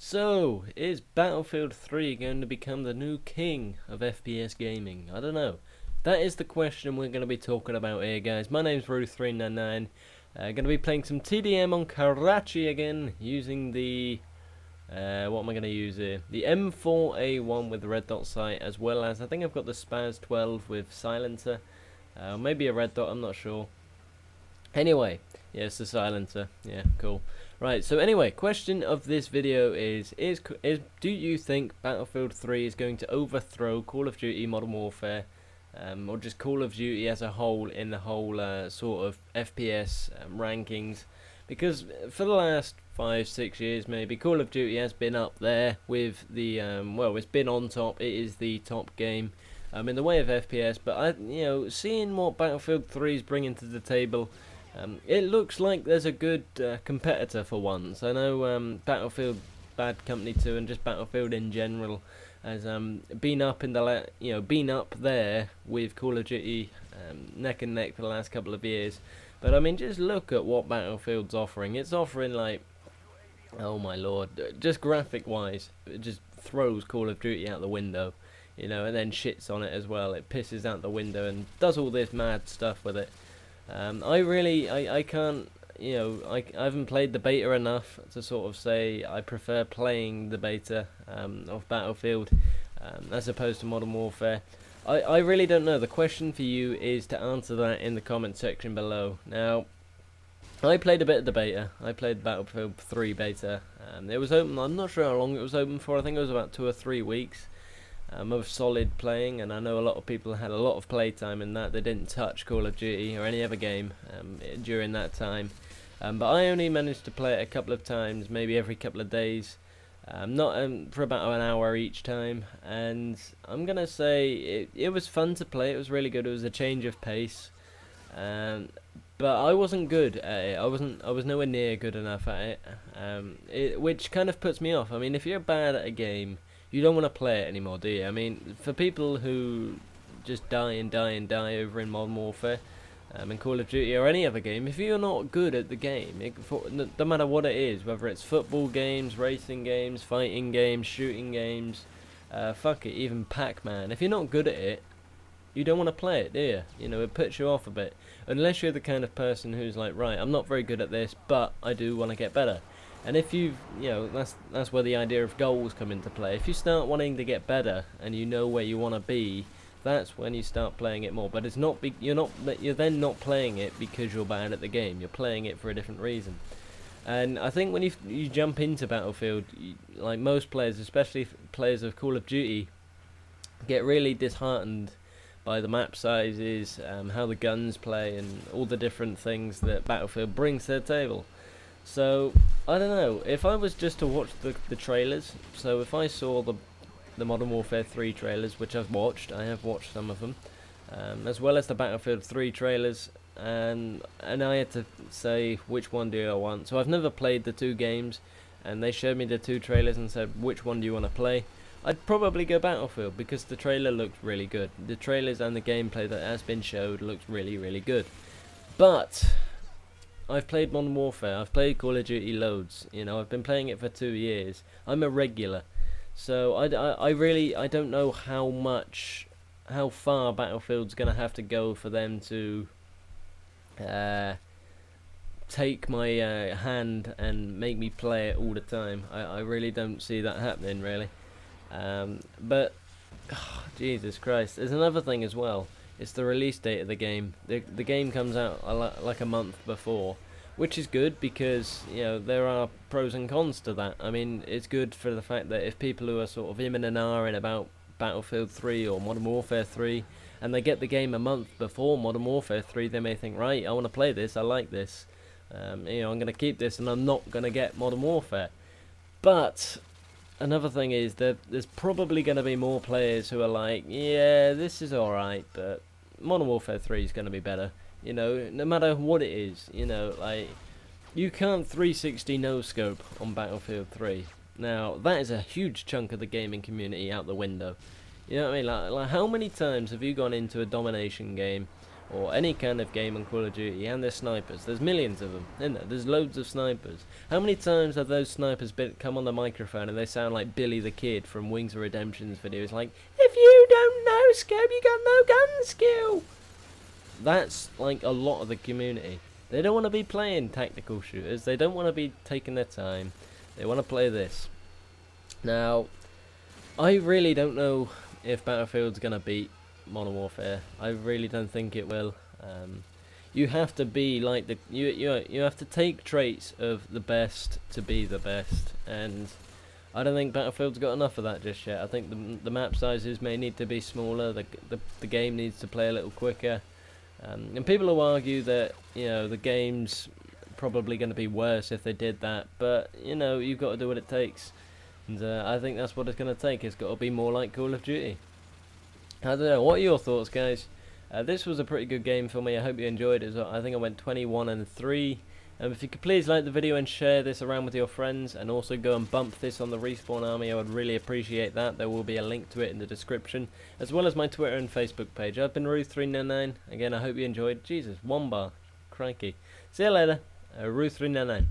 So, is Battlefield 3 going to become the new king of FPS gaming? I don't know. That is the question we're going to be talking about here, guys. My name's Ruth399. Going to be playing some TDM on Karachi again, using the... what am I going to use here? The M4A1 with the red dot sight, as well as, I think I've got the Spaz 12 with silencer. Maybe a red dot, I'm not sure. Anyway, yeah, it's the silencer. Yeah, cool. Right, so anyway, question of this video is do you think Battlefield 3 is going to overthrow Call of Duty Modern Warfare, or just Call of Duty as a whole in the whole sort of FPS rankings? Because for the last 5-6 years maybe, Call of Duty has been up there with the, well, it's been on top. It is the top game in the way of FPS, but seeing what Battlefield 3 is bringing to the table, it looks like there's a good competitor for once. I know Battlefield Bad Company 2 and just Battlefield in general has been up in the been up there with Call of Duty neck and neck for the last couple of years. But I mean, just look at what Battlefield's offering. It's offering, like, oh my lord, just graphic wise, it just throws Call of Duty out the window, and then shits on it as well. It pisses out the window and does all this mad stuff with it. I can't, I haven't played the beta enough to sort of say I prefer playing the beta of Battlefield as opposed to Modern Warfare. I really don't know. The question for you is to answer that in the comment section below. Now, I played a bit of the beta. I played Battlefield 3 beta. It was open, I'm not sure how long it was open for. I think it was about 2 or 3 weeks. Of solid playing, and I know a lot of people had a lot of playtime in that. They didn't touch Call of Duty or any other game during that time, but I only managed to play it a couple of times, maybe every couple of days, not for about an hour each time, and I'm gonna say it was fun to play. It was really good. It was a change of pace, but I wasn't good at it. I was nowhere near good enough at it, which kind of puts me off. I mean, if you're bad at a game, you don't want to play it anymore, do you? I mean, for people who just die and die and die over in Modern Warfare, in Call of Duty or any other game, if you're not good at the game, no matter what it is, whether it's football games, racing games, fighting games, shooting games, fuck it, even Pac-Man, if you're not good at it, you don't want to play it, do you? It puts you off a bit. Unless you're the kind of person who's like, right, I'm not very good at this, but I do want to get better. And if that's where the idea of goals come into play. If you start wanting to get better and you know where you want to be, that's when you start playing it more. But it's not you're then not playing it because you're bad at the game. You're playing it for a different reason. And I think when you jump into Battlefield, like most players, especially players of Call of Duty, get really disheartened by the map sizes, how the guns play, and all the different things that Battlefield brings to the table. So, I don't know, if I was just to watch the trailers, so if I saw the Modern Warfare 3 trailers, which I've watched, I have watched some of them, as well as the Battlefield 3 trailers, and I had to say which one do I want. So I've never played the two games, and they showed me the two trailers and said, which one do you want to play? I'd probably go Battlefield, because the trailer looked really good. The trailers and the gameplay that has been showed looks really, really good. But I've played Modern Warfare, I've played Call of Duty loads, I've been playing it for 2 years. I'm a regular, so I don't know how far Battlefield's going to have to go for them to take my hand and make me play it all the time. I really don't see that happening, really. But, Jesus Christ, there's another thing as well. It's the release date of the game. The game comes out like a month before, which is good because, there are pros and cons to that. I mean, it's good for the fact that if people who are sort of immin and ahhing about Battlefield 3 or Modern Warfare 3, and they get the game a month before Modern Warfare 3, they may think, right, I want to play this, I like this. I'm going to keep this and I'm not going to get Modern Warfare. But another thing is that there's probably going to be more players who are like, yeah, this is alright, but Modern Warfare 3 is going to be better, no matter what it is, like, you can't 360 no-scope on Battlefield 3. Now, that is a huge chunk of the gaming community out the window. You know what I mean? Like how many times have you gone into a domination game or any kind of game on Call of Duty, and there's snipers. There's millions of them, isn't there? There's loads of snipers. How many times have those snipers come on the microphone and they sound like Billy the Kid from Wings of Redemption's videos, like, if you don't know scope, you got no gun skill? That's like a lot of the community. They don't want to be playing tactical shooters. They don't want to be taking their time. They want to play this. Now, I really don't know if Battlefield's going to beat Modern Warfare. I really don't think it will. You have to be like you have to take traits of the best to be the best, and I don't think Battlefield's got enough of that just yet. I think the map sizes may need to be smaller. The game needs to play a little quicker, and people will argue that the game's probably going to be worse if they did that. But you've got to do what it takes, and I think that's what it's going to take. It's got to be more like Call of Duty. I don't know, what are your thoughts, guys? This was a pretty good game for me. I hope you enjoyed it. I think I went 21-3. If you could please like the video and share this around with your friends, and also go and bump this on the Respawn Army, I would really appreciate that. There will be a link to it in the description, as well as my Twitter and Facebook page. I've been Ruth399. Again, I hope you enjoyed. Jesus, one bar. Crikey. See you later. Ruth399.